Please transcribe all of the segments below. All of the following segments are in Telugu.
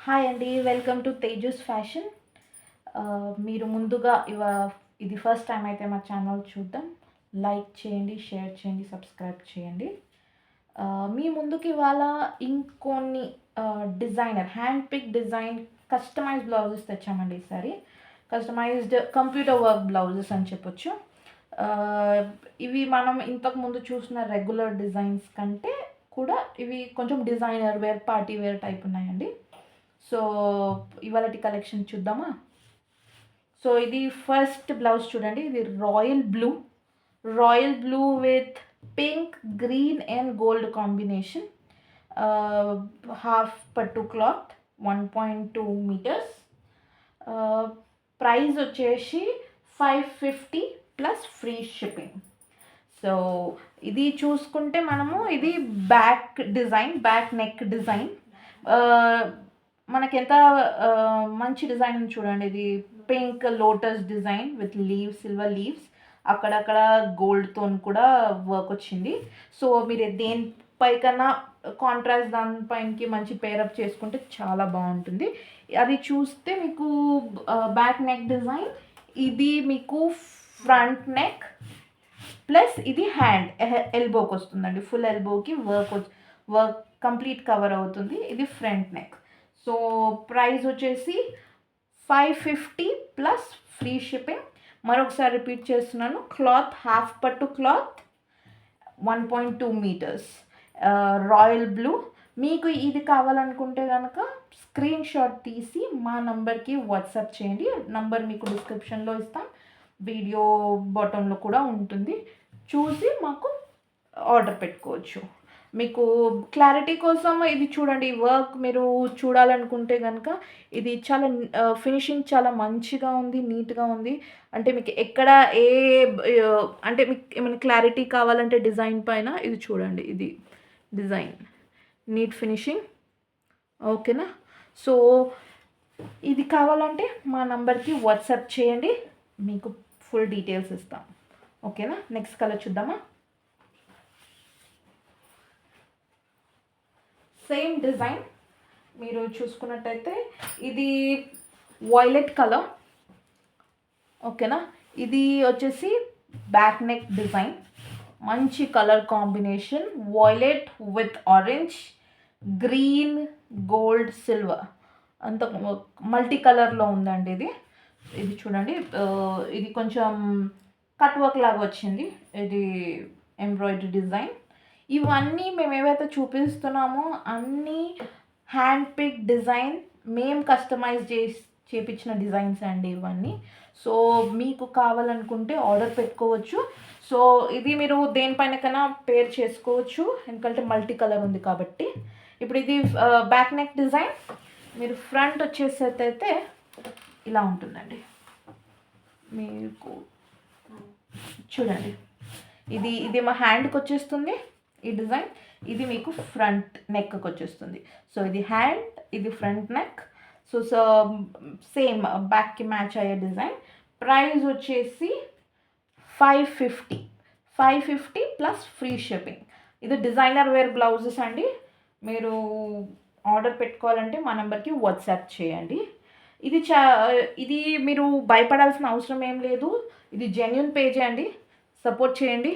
హాయ్ అండి, వెల్కమ్ టు తేజస్ ఫ్యాషన్. మీరు ముందుగా ఇది ఫస్ట్ టైం అయితే మా ఛానల్ చూద్దాం, లైక్ చేయండి, షేర్ చేయండి, సబ్స్క్రైబ్ చేయండి. మీ ముందుకి ఇవాళ ఇంకొన్ని hand pick design customized blouses తెచ్చామండి. ఈసారి కస్టమైజ్డ్ కంప్యూటర్ వర్క్ బ్లౌజెస్ అని చెప్పొచ్చు. ఇవి మనం ఇంతకు ముందు చూసిన రెగ్యులర్ డిజైన్స్ కంటే కూడా ఇవి కొంచెం designer wear, party wear type ఉన్నాయండి. సో ఇవాళటి కలెక్షన్ చూద్దామా. సో ఇది ఫస్ట్ బ్లౌజ్ చూడండి. ఇది royal blue with pink, green and gold combination. Half పట్టు క్లాత్, 1.2 మీటర్స్. ప్రైస్ వచ్చేసి 550 ప్లస్ ఫ్రీ షిప్పింగ్. సో ఇది చూసుకుంటే మనము ఇది బ్యాక్ నెక్ డిజైన్ మనకి ఎంత మంచి డిజైన్ చూడండి. ఇది pink lotus design with leaves, silver leaves, అక్కడక్కడ గోల్డ్తో కూడా వర్క్ వచ్చింది. సో మీరు దేనిపై కన్నా కాంట్రాస్ట్ దానిపైనకి మంచి పేరప్ చేసుకుంటే చాలా బాగుంటుంది. అది చూస్తే మీకు బ్యాక్ నెక్ డిజైన్, ఇది మీకు ఫ్రంట్ నెక్ ప్లస్ ఇది హ్యాండ్ ఎల్బోకి వస్తుందండి. ఫుల్ ఎల్బోకి వర్క్ కంప్లీట్ కవర్ అవుతుంది. ఇది ఫ్రంట్ నెక్. సో ప్రైస్ వచ్చేసి 550 ప్లస్ ఫ్రీ షిప్పింగ్. మరొకసారి రిపీట్ చేస్తున్నాను. క్లాత్ హాఫ్ పట్టు క్లాత్, 1.2 మీటర్స్, రాయల్ బ్లూ. మీకు ఇది కావాలనుకుంటే కనుక స్క్రీన్ షాట్ తీసి మా నంబర్కి వాట్సాప్ చేయండి. నంబర్ మీకు డిస్క్రిప్షన్లో ఇస్తాం, వీడియో బాటంలో కూడా ఉంటుంది. చూసి మాకు ఆర్డర్ పెట్టుకోవచ్చు. మీకు క్లారిటీ కోసం ఇది చూడండి. వర్క్ మీరు చూడాలనుకుంటే కనుక ఇది చాలా ఫినిషింగ్ చాలా మంచిగా ఉంది, నీట్గా ఉంది. అంటే మీకు ఎక్కడ అంటే మీకు ఏమైనా క్లారిటీ కావాలంటే డిజైన్ పైన ఇది చూడండి. ఇది డిజైన్, నీట్ ఫినిషింగ్. ఓకేనా. సో ఇది కావాలంటే మా నంబర్కి వాట్సాప్ చేయండి, మీకు ఫుల్ డీటెయిల్స్ ఇస్తాం. ఓకేనా. నెక్స్ట్ కలర్ చూద్దామా. సేమ్ డిజైన్ మీరు చూసుకున్నట్టయితే ఇది వైలెట్ కలర్. ఓకేనా. ఇది వచ్చేసి బ్యాక్ నెక్ డిజైన్, మంచి colour combination. Violet with orange, green, gold, silver, అంత మల్టీ కలర్లో ఉందండి. ఇది చూడండి. ఇది కొంచెం కట్ వర్క్ లాగా వచ్చింది. ఇది ఎంబ్రాయిడరీ డిజైన్. ఇవన్నీ మేము ఏవైతే చూపిస్తున్నామో అన్నీ హ్యాండ్ పిక్ డిజైన్, మేము కస్టమైజ్ చేపించిన డిజైన్స్ అండి ఇవన్నీ. సో మీకు కావాలనుకుంటే ఆర్డర్ పెట్టుకోవచ్చు. సో ఇది మీరు దేనిపైన కన్నా పేర్ చేసుకోవచ్చు, ఎందుకంటే మల్టీ కలర్ ఉంది కాబట్టి. ఇప్పుడు ఇది బ్యాక్ నెక్ డిజైన్. మీరు ఫ్రంట్ వచ్చేసైతే ఇలా ఉంటుందండి. మీకు చూడండి, ఇది మా హ్యాండ్కి వచ్చేస్తుంది ఈ డిజైన్. ఇది మీకు ఫ్రంట్ నెక్కి వచ్చేస్తుంది. సో ఇది హ్యాండ్, ఇది ఫ్రంట్ నెక్. సో సేమ్ బ్యాక్కి మ్యాచ్ అయ్యే డిజైన్. ప్రైస్ వచ్చేసి 550 ప్లస్ ఫ్రీ షిప్పింగ్. ఇది డిజైనర్ వేర్ బ్లౌజెస్ అండి. మీరు ఆర్డర్ పెట్టుకోవాలంటే మా నెంబర్కి వాట్సాప్ చేయండి. ఇది మీరు భయపడాల్సిన అవసరం ఏం లేదు. ఇది జెన్యూన్ పేజే అండి. సపోర్ట్ చేయండి.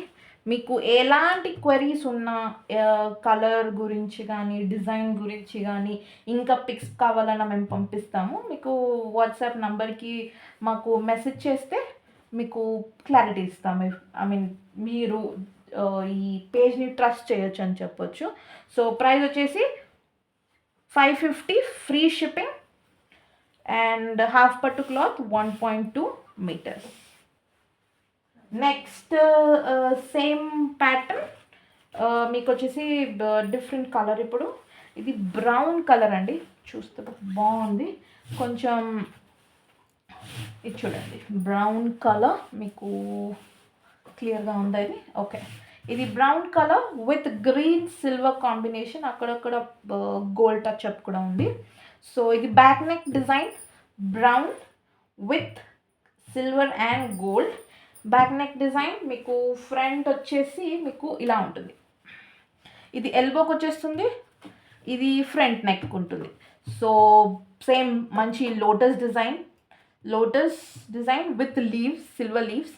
మీకు ఎలాంటి క్వరీస్ ఉన్నా, కలర్ గురించి కానీ, డిజైన్ గురించి కానీ, ఇంకా పిక్స్ కావాలన్నా మేము పంపిస్తాము. మీకు వాట్సాప్ నంబర్కి మాకు మెసేజ్ చేస్తే మీకు క్లారిటీ ఇస్తాము. మీరు ఈ పేజ్ని ట్రస్ట్ చేయొచ్చు అని చెప్పొచ్చు. సో ప్రైస్ వచ్చేసి 550 ఫ్రీ షిప్పింగ్ అండ్ హాఫ్ పట్టు cloth, 1.2 metres. Next same pattern మీకు వచ్చేసి డిఫరెంట్ కలర్. ఇప్పుడు ఇది బ్రౌన్ కలర్ అండి. చూస్తే బాగుంది. కొంచెం ఇది చూడండి, బ్రౌన్ కలర్ మీకు క్లియర్గా ఉందా ఇది? ఓకే. ఇది brown colour with green silver combination, అక్కడక్కడ గోల్డ్ టచ్ అప్ కూడా ఉంది. సో ఇది back neck design, brown with silver and gold. Back neck design మీకు ఫ్రంట్ వచ్చేసి మీకు ఇలా ఉంటుంది. ఇది ఎల్బోకి వచ్చేస్తుంది. ఇది ఫ్రంట్ నెక్ ఉంటుంది. సో సేమ్ మంచి lotus design with leaves, silver leaves.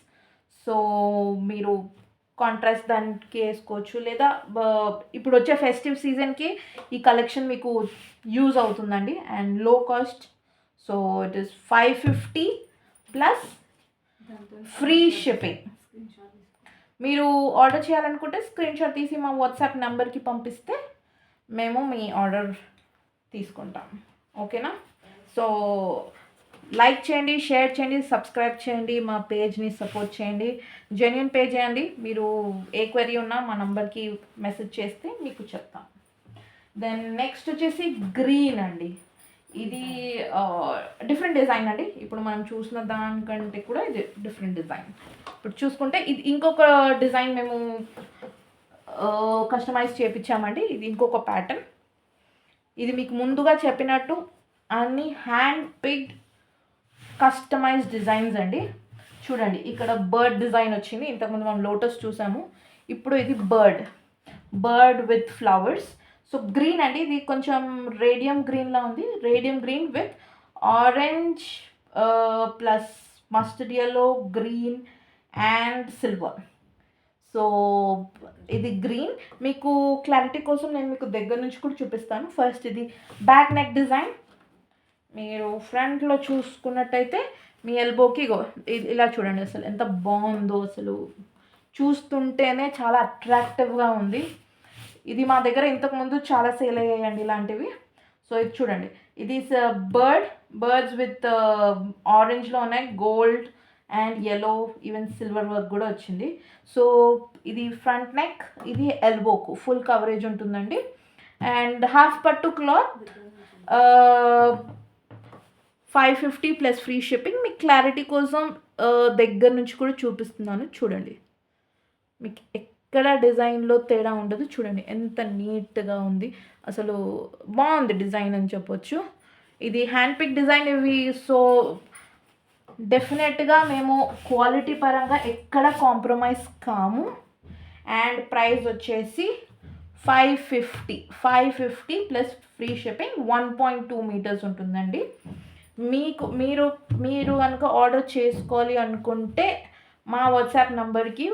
So మీరు కాంట్రాస్ట్ దానికి వేసుకోవచ్చు, లేదా ఇప్పుడు వచ్చే ఫెస్టివ్ సీజన్కి ఈ కలెక్షన్ మీకు యూజ్ అవుతుందండి. అండ్ లో cost. So it is 550 plus free shipping. మీరు ఆర్డర్ చేయాలనుకుంటే స్క్రీన్ షాట్ తీసి మా వాట్సాప్ నెంబర్కి పంపిస్తే మేము మీ ఆర్డర్ తీసుకుంటాం. ఓకేనా? సో లైక్ చేయండి, షేర్ చేయండి, సబ్స్క్రైబ్ చేయండి, మా పేజ్ని సపోర్ట్ చేయండి. జెన్యూన్ పేజ్ అండి. మీరు ఏ క్వెరీ ఉన్నా మా నంబర్కి మెసేజ్ చేస్తే మీకు చెప్తాం. దెన్ నెక్స్ట్ వచ్చేసి గ్రీన్ అండి. ఇది డిఫరెంట్ డిజైన్ అండి. ఇప్పుడు మనం చూసిన దానికంటే కూడా ఇది డిఫరెంట్ డిజైన్. ఇప్పుడు చూసుకుంటే ఇది ఇంకొక డిజైన్ మేము కస్టమైజ్ చేయించామండి. ఇది ఇంకొక ప్యాటర్న్. ఇది మీకు ముందుగా చెప్పినట్టు అన్ని హ్యాండ్ పిక్డ్ కస్టమైజ్ డిజైన్స్ అండి. చూడండి, ఇక్కడ బర్డ్ డిజైన్ వచ్చింది. ఇంతకుముందు మనం లోటస్ చూసాము, ఇప్పుడు ఇది bird with flowers. So green అండి. ఇది కొంచెం రేడియం గ్రీన్లా ఉంది. Radium green with orange plus mustard yellow, green and silver. So ఇది గ్రీన్. మీకు క్లారిటీ కోసం నేను మీకు దగ్గర నుంచి కూడా చూపిస్తాను. ఫస్ట్ ఇది బ్యాక్ నెక్ డిజైన్. మీరు ఫ్రంట్లో చూసుకున్నట్టయితే మీ ఎల్బోకి ఇలా చూడండి. అసలు ఎంత బాగుందో, అసలు చూస్తుంటేనే చాలా అట్రాక్టివ్గా ఉంది. ఇది మా దగ్గర ఇంతకుముందు చాలా సేల్ అయ్యాయండి ఇలాంటివి. సో ఇది చూడండి, ఇది బర్డ్స్ విత్ ఆరెంజ్లో ఉన్నాయి, gold and yellow, even silver work కూడా వచ్చింది. సో ఇది ఫ్రంట్ నెక్, ఇది ఎల్బోకు ఫుల్ కవరేజ్ ఉంటుందండి. అండ్ హాఫ్ పట్టు క్లాత్ 550 ప్లస్ ఫ్రీ షిప్పింగ్. మీకు క్లారిటీ కోసం దగ్గర నుంచి కూడా చూపిస్తున్నాను. చూడండి, మీకు ఎక్కడ డిజైన్లో తేడా ఉండదు. చూడండి ఎంత నీట్గా ఉంది. అసలు బాగుంది డిజైన్ అని చెప్పొచ్చు. ఇది హ్యాండ్ పిక్ డిజైన్ ఇవి. సో డెఫినెట్గా మేము క్వాలిటీ పరంగా ఎక్కడ కాంప్రమైజ్ కాము. అండ్ ప్రైస్ వచ్చేసి 550 ప్లస్ ఫ్రీ షిప్పింగ్. 1.2 మీటర్స్ ఉంటుందండి. మీరు కనుక ఆర్డర్ చేసుకోవాలి అనుకుంటే మా వాట్సాప్ నంబర్కి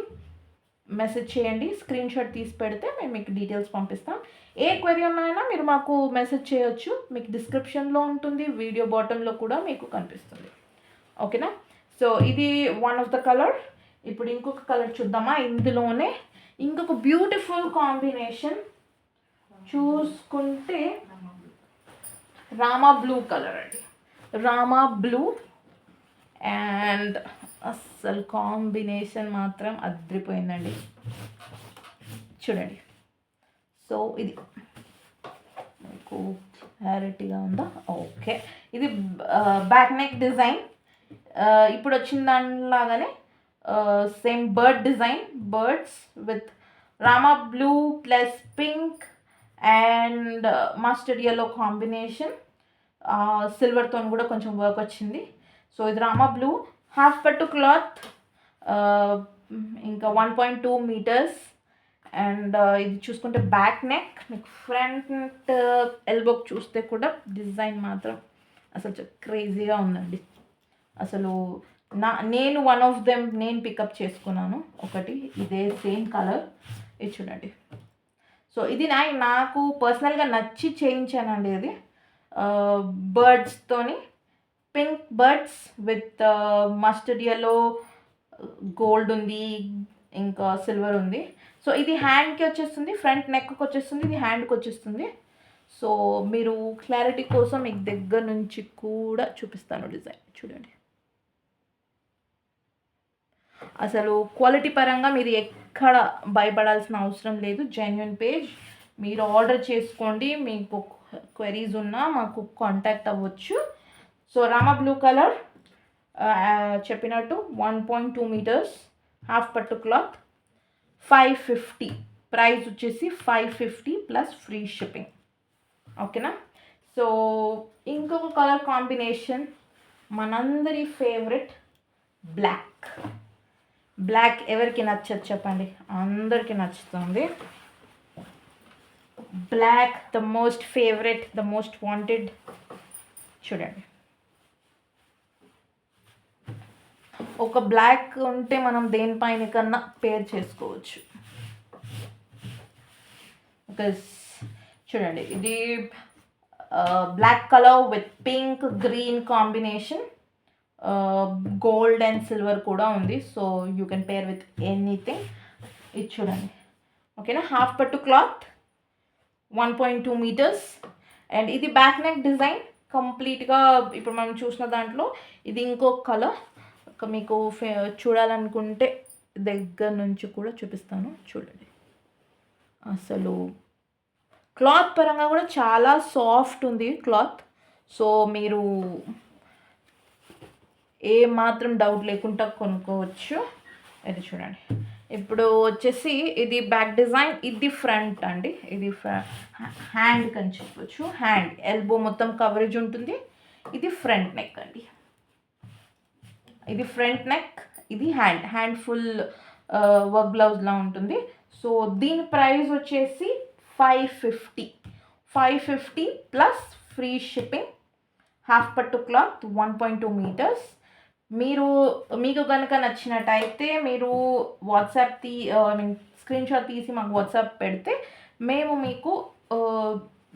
మెసేజ్ చేయండి. స్క్రీన్ షాట్ తీసి పెడితే మేము మీకు డీటెయిల్స్ పంపిస్తాం. ఏ క్వెరీ ఉన్నాయన్నా మీరు మాకు మెసేజ్ చేయొచ్చు. మీకు డిస్క్రిప్షన్లో ఉంటుంది, వీడియో బాటంలో కూడా మీకు కనిపిస్తుంది. ఓకేనా? సో ఇది వన్ ఆఫ్ ద కలర్. ఇప్పుడు ఇంకొక కలర్ చూద్దామా. ఇందులోనే ఇంకొక బ్యూటిఫుల్ కాంబినేషన్ చూసుకుంటే రామా బ్లూ కలర్ అండి. రామా బ్లూ అండ్ అస్సలు కాంబినేషన్ మాత్రం అద్రిపోయిందండి. చూడండి. సో ఇది మీకు క్లారిటీగా ఉందా? ఓకే. ఇది బ్యాక్ నెక్ డిజైన్. ఇప్పుడు వచ్చిన దానిలాగానే same bird design, birds with Rama blue plus pink and mustard yellow combination. సిల్వర్తో కూడా కొంచెం వర్క్ వచ్చింది. సో ఇది రామా బ్లూ, హాఫ్ పట్టు క్లాత్, ఇంకా 1.2 మీటర్స్. అండ్ ఇది చూసుకుంటే బ్యాక్ నెక్. మీకు ఫ్రంట్ ఎల్బోకి చూస్తే కూడా డిజైన్ మాత్రం అసలు క్రేజీగా ఉందండి. అసలు నేను వన్ ఆఫ్ దెమ్ నేను పికప్ చేసుకున్నాను ఒకటి, ఇదే సేమ్ కలర్. ఇది చూడండి. సో ఇది నాకు పర్సనల్గా నచ్చి చేయించానండి. ఇది బర్డ్స్తోని, pink birds with mustard yellow, gold ఉంది, ఇంకా సిల్వర్ ఉంది. సో ఇది హ్యాండ్కి వచ్చేస్తుంది, ఫ్రంట్ నెక్కి వచ్చేస్తుంది, ఇది హ్యాండ్కి వచ్చేస్తుంది. సో మీరు క్లారిటీ కోసం మీకు దగ్గర నుంచి కూడా చూపిస్తాను డిజైన్. చూడండి, అసలు క్వాలిటీ పరంగా మీరు ఎక్కడ భయపడాల్సిన అవసరం లేదు. Genuine page. మీరు ఆర్డర్ చేసుకోండి. మీకు క్వెరీస్ ఉన్నా మాకు కాంటాక్ట్ అవ్వచ్చు. సో రామా బ్లూ కలర్ చెప్పినట్టు 1.2 మీటర్స్, హాఫ్ పట్టు క్లాత్, 550. ప్రైస్ వచ్చేసి 550 ప్లస్ ఫ్రీ షిప్పింగ్. ఓకేనా? సో ఇంకొక కలర్ కాంబినేషన్ మనందరి ఫేవరెట్ బ్లాక్. ఎవరికి నచ్చదు చెప్పండి? అందరికీ నచ్చుతుంది. Black, the most favourite, the most wanted. చూడండి, ఒక బ్లాక్ ఉంటే మనం దేనిపైన కన్నా పేర్ చేసుకోవచ్చు. బికాస్ చూడండి, ఇది black colour with pink green combination, gold and silver కూడా ఉంది. So you can pair with anything. ఇది చూడండి, ఓకేనా. హాఫ్ పట్టు క్లాత్, 1.2 మీటర్స్. అండ్ ఇది బ్యాక్ నెక్ డిజైన్ కంప్లీట్గా. ఇప్పుడు మనం చూసిన దాంట్లో ఇది ఇంకొక కలర్. మీకు చూడాలనుకుంటే దగ్గర నుంచి కూడా చూపిస్తాను. చూడండి, అసలు క్లాత్ పరంగా కూడా చాలా సాఫ్ట్ ఉంది క్లాత్. సో మీరు ఏ మాత్రం డౌట్ లేకుండా కొనుక్కోవచ్చు. ఇది చూడండి. ఇప్పుడు వచ్చేసి ఇది బ్యాక్ డిజైన్, ఇది ఫ్రంట్ అండి. ఇది హ్యాండ్ అని చెప్పవచ్చు. హ్యాండ్ ఎల్బో మొత్తం కవరేజ్ ఉంటుంది. ఇది ఫ్రంట్ నెక్ అండి. ఇది ఫ్రంట్ నెక్, ఇది హ్యాండ్ ఫుల్ వర్క్ బ్లౌజ్లా ఉంటుంది. సో దీని ప్రైస్ వచ్చేసి 550 ప్లస్ ఫ్రీ షిప్పింగ్. హాఫ్ పట్టు క్లాత్, 1.2 మీటర్స్. మీకు కనుక నచ్చినట్టయితే మీరు వాట్సాప్ స్క్రీన్ షాట్ తీసి మాకు వాట్సాప్ పెడితే మేము మీకు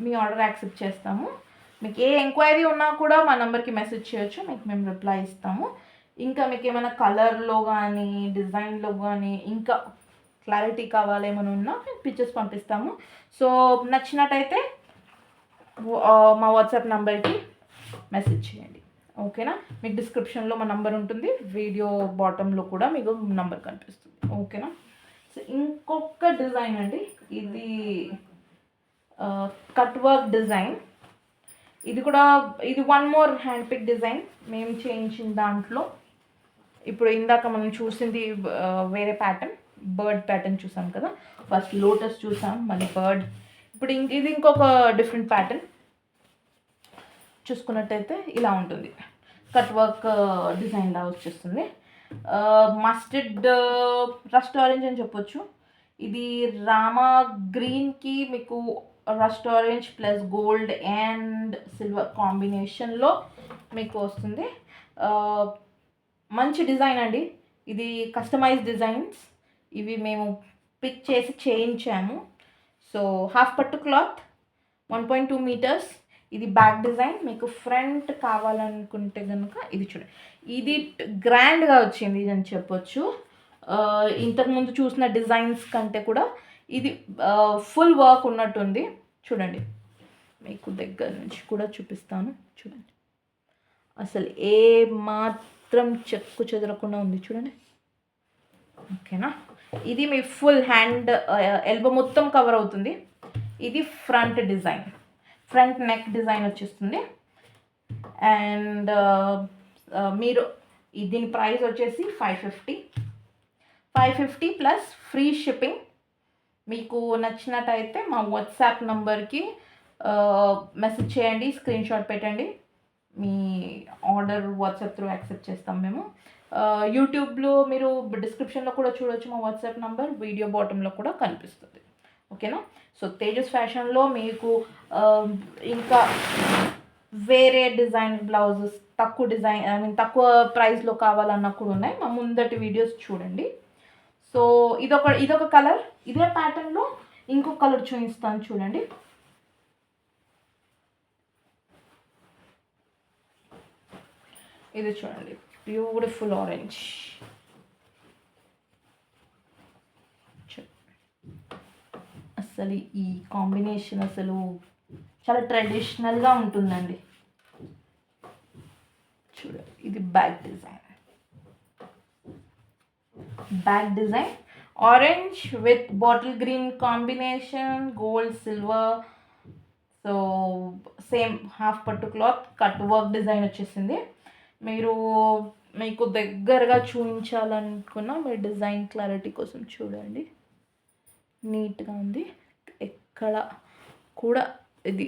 మీ ఆర్డర్ యాక్సెప్ట్ చేస్తాము. మీకు ఏ ఎంక్వైరీ ఉన్నా కూడా మా నెంబర్కి మెసేజ్ చేయొచ్చు, మీకు మేము రిప్లై ఇస్తాము. ఇంకా మీకు ఏమైనా కలర్లో కానీ డిజైన్లో కానీ ఇంకా క్లారిటీ కావాలి ఏమైనా ఉన్నా పిక్చర్స్ పంపిస్తాము. సో నచ్చినట్టయితే మా వాట్సాప్ నెంబర్కి మెసేజ్ చేయండి, ఓకేనా. మీకు డిస్క్రిప్షన్లో మా నెంబర్ ఉంటుంది, వీడియో బాటంలో కూడా మీకు నెంబర్ కనిపిస్తుంది, ఓకేనా. సో ఇంకొక డిజైన్ అండి, ఇది కట్ వర్క్ డిజైన్. ఇది కూడా ఇది one more hand pick design మేము చేయించిన దాంట్లో. ఇప్పుడు ఇందాక మనం చూసింది వేరే ప్యాటర్న్, బర్డ్ ప్యాటర్న్ చూసాం కదా. ఫస్ట్ లోటస్ చూసాం, మళ్ళీ బర్డ్. ఇప్పుడు ఇది ఇంకొక డిఫరెంట్ ప్యాటర్న్. చూసుకున్నట్టయితే ఇలా ఉంటుంది, కట్ వర్క్ డిజైన్లా వచ్చేస్తుంది. మస్టర్డ్ రస్ట్ ఆరెంజ్ అని చెప్పొచ్చు. ఇది రామా గ్రీన్కి మీకు rust orange plus gold and silver కాంబినేషన్లో మీకు వస్తుంది. మంచి డిజైన్ అండి. ఇది కస్టమైజ్ డిజైన్స్, ఇవి మేము పిక్ చేసి చేయించాము. సో హాఫ్ పట్టు క్లాత్, 1.2 మీటర్స్. ఇది బ్యాక్ డిజైన్. మీకు ఫ్రంట్ కావాలనుకుంటే కనుక ఇది చూడండి, ఇది గ్రాండ్గా వచ్చింది ఇది అని చెప్పొచ్చు. ఇంతకుముందు చూసిన డిజైన్స్ కంటే కూడా ఇది ఫుల్ వర్క్ ఉన్నట్టుంది. చూడండి, మీకు దగ్గర నుంచి కూడా చూపిస్తాను. చూడండి, అసలు ఏ మాత్రం చెక్కు చెదరకుండా ఉంది చూడండి, ఓకేనా. ఇది మీ ఫుల్ హ్యాండ్ ఎల్బో మొత్తం కవర్ అవుతుంది. ఇది front design, front neck design వచ్చేస్తుంది. అండ్ మీరు దీని ప్రైస్ వచ్చేసి 550 ప్లస్ ఫ్రీ షిప్పింగ్. మీకు నచ్చినట్టయితే మా వాట్సాప్ నంబర్కి మెసేజ్ చేయండి, స్క్రీన్ షాట్ పెట్టండి. మీ ఆర్డర్ వాట్సాప్ త్రూ యాక్సెప్ట్ చేస్తాం మేము. యూట్యూబ్లో మీరు డిస్క్రిప్షన్లో కూడా చూడవచ్చు మా వాట్సాప్ నంబర్, వీడియో బాటంలో కూడా కనిపిస్తుంది, ఓకేనా. సో తేజస్ ఫ్యాషన్లో మీకు ఇంకా వేరే డిజైన్ బ్లౌజెస్ తక్కువ ప్రైస్లో కావాలన్నా కూడా ఉన్నాయి. మా ముందటి వీడియోస్ చూడండి. సో ఇదొక కలర్. ఇదే ప్యాటర్న్లో ఇంకొక కలర్ చూపిస్తాను చూడండి. ఇది చూడండి, బ్యూటిఫుల్ ఆరెంజ్. అసలు ఈ కాంబినేషన్ అసలు చాలా ట్రెడిషనల్గా ఉంటుందండి. చూడండి, ఇది back design orange with bottle green combination, gold silver. So same half పట్టు క్లాత్, కట్ వర్క్ డిజైన్ వచ్చేసింది. మీకు దగ్గరగా చూపించాలనుకున్న మీ డిజైన్ క్లారిటీ కోసం చూడండి, నీట్గా ఉంది. ఎక్కడ కూడా ఇది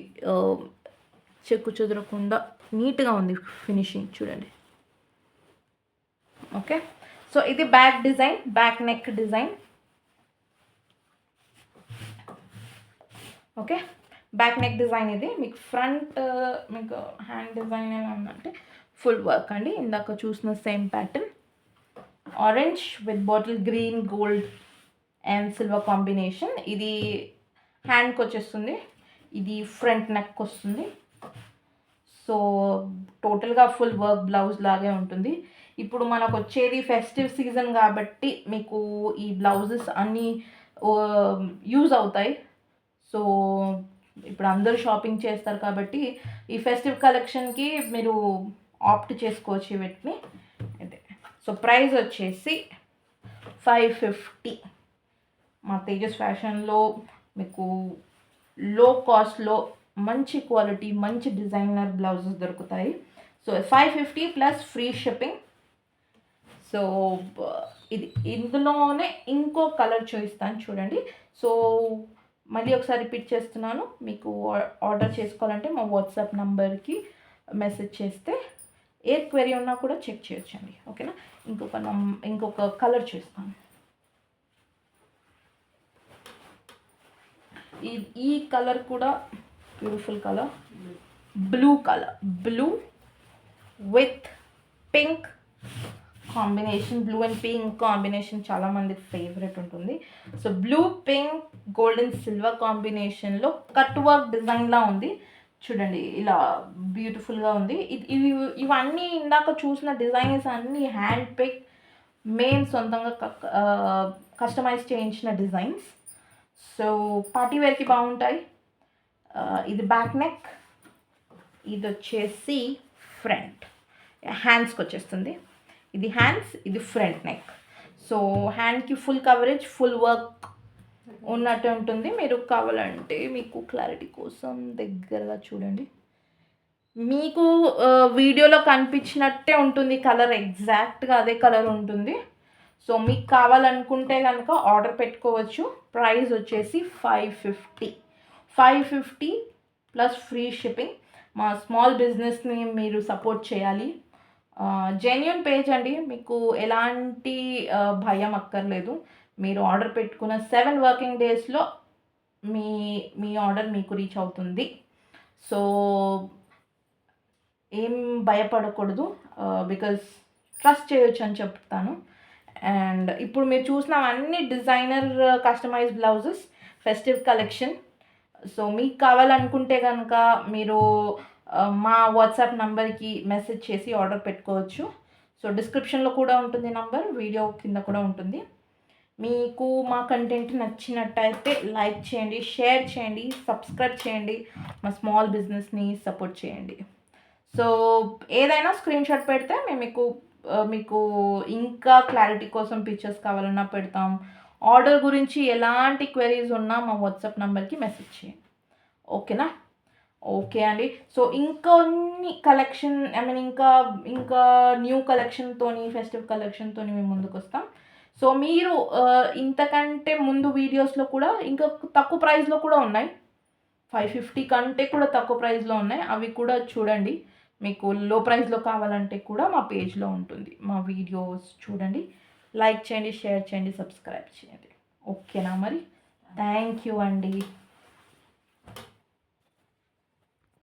చెక్కు చెదరకుండా నీట్గా ఉంది ఫినిషింగ్ చూడండి, ఓకే. సో ఇది back design, back neck design. Okay, back neck design ఇది. మీకు ఫ్రంట్ మీకు హ్యాండ్ డిజైన్ ఎలా ఉందంటే ఫుల్ వర్క్ అండి. ఇందాక చూసిన same pattern, orange with bottle green, gold and silver combination. ఇది హ్యాండ్కి వచ్చేస్తుంది, ఇది ఫ్రంట్ నెక్ వస్తుంది. సో టోటల్గా ఫుల్ వర్క్ బ్లౌజ్ లాగే ఉంటుంది. ఇప్పుడు మనకు వచ్చేది ఫెస్టివ్ సీజన్ కాబట్టి మీకు ఈ బ్లౌజెస్ అన్నీ యూజ్ అవుతాయి. సో ఇప్పుడు అందరూ షాపింగ్ చేస్తారు కాబట్టి ఈ ఫెస్టివ్ కలెక్షన్కి మీరు ఆప్ట్ చేసుకోవచ్చు వీటిని. అదే, సో ప్రైస్ వచ్చేసి 550. మా తేజస్ ఫ్యాషన్లో మీకు లో కాస్ట్లో మంచి క్వాలిటీ మంచి డిజైనర్ బ్లౌజెస్ దొరుకుతాయి. So 550 plus free shipping. So ఇది ఇందులోనే ఇంకో కలర్ చూపిస్తాను చూడండి. సో మళ్ళీ ఒకసారి రిపీట్ చేస్తున్నాను, మీకు ఆర్డర్ చేసుకోవాలంటే మా వాట్సాప్ నంబర్కి మెసేజ్ చేస్తే ఏ క్వెరీ ఉన్నా కూడా చెక్ చేయొచ్చండి. ఓకేనా, ఇంకొక కలర్ చూస్తాను. ఈ కలర్ కూడా beautiful colour, blue with pink combination. Blue and pink combination చాలామందికి ఫేవరెట్ ఉంటుంది. So blue pink gold and silver కాంబినేషన్లో కట్ వర్క్ డిజైన్లా ఉంది చూడండి, ఇలా బ్యూటిఫుల్గా ఉంది. ఇవన్నీ ఇందాక చూసిన డిజైన్స్ అన్నీ హ్యాండ్ పిక్, మెయిన్ సొంతంగా కస్టమైజ్ చేయించిన డిజైన్స్. సో పార్టీ వేర్కి బాగుంటాయి. ఇది బ్యాక్ నెక్, ఇది వచ్చేసి ఫ్రంట్ హ్యాండ్స్కి వచ్చేస్తుంది. ఇది హ్యాండ్స్, ఇది ఫ్రంట్ నెక్. సో హ్యాండ్కి ఫుల్ కవరేజ్ ఫుల్ వర్క్ ఉన్నట్టు ఉంటుంది. మీరు కావాలంటే మీకు క్లారిటీ కోసం దగ్గరగా చూడండి, మీకు వీడియోలో కనిపించినట్టే ఉంటుంది కలర్, ఎగ్జాక్ట్గా అదే కలర్ ఉంటుంది. సో మీకు కావాలనుకుంటే కనుక ఆర్డర్ పెట్టుకోవచ్చు. ప్రైస్ వచ్చేసి 550 ప్లస్ ఫ్రీ షిప్పింగ్. మా స్మాల్ బిజినెస్ని మీరు సపోర్ట్ చేయాలి. జెన్యూన్ పేజ్ అండి, మీకు ఎలాంటి భయం అక్కర్లేదు. మీరు ఆర్డర్ పెట్టుకున్న 7 వర్కింగ్ డేస్లో మీ ఆర్డర్ మీకు రీచ్ అవుతుంది. సో ఏం భయపడకూడదు, బికాజ్ ట్రస్ట్ చేయొచ్చు అని చెప్తాను. అండ్ ఇప్పుడు మీరు చూసిన అన్ని designer customise blouses festive collection. So మీకు కావాలనుకుంటే కనుక మీరు మా వాట్సాప్ నంబర్కి మెసేజ్ చేసి ఆర్డర్ పెట్టుకోవచ్చు. సో డిస్క్రిప్షన్లో కూడా ఉంటుంది నంబర్, వీడియో కింద కూడా ఉంటుంది. మీకు మా కంటెంట్ నచ్చినట్టయితే లైక్ చేయండి, షేర్ చేయండి, సబ్స్క్రైబ్ చేయండి, మా స్మాల్ బిజినెస్ని సపోర్ట్ చేయండి. సో ఏదైనా స్క్రీన్ షాట్ పెడితే మేము మీకు ఇంకా క్లారిటీ కోసం పిక్చర్స్ కావాలన్నా పెడతాం. ఆర్డర్ గురించి ఎలాంటి క్వెరీస్ ఉన్నా మా వాట్సాప్ నెంబర్కి మెసేజ్ చేయండి. ఓకేనా? ఓకే అండి. సో ఇంకొన్ని కలెక్షన్ ఇంకా న్యూ కలెక్షన్తోని ఫెస్టివ్ కలెక్షన్తోని మేము ముందుకు వస్తాం. సో మీరు ఇంతకంటే ముందు వీడియోస్లో కూడా ఇంకా తక్కువ ప్రైస్లో కూడా ఉన్నాయి, 550 కంటే కూడా తక్కువ ప్రైస్లో ఉన్నాయి, అవి కూడా చూడండి. మీకు లో ప్రైస్లో కావాలంటే కూడా మా పేజ్లో ఉంటుంది. మా వీడియోస్ చూడండి, లైక్ చేయండి, షేర్ చేయండి, సబ్స్క్రైబ్ చేయండి. ఓకేనా మరి? థ్యాంక్ యూ అండి.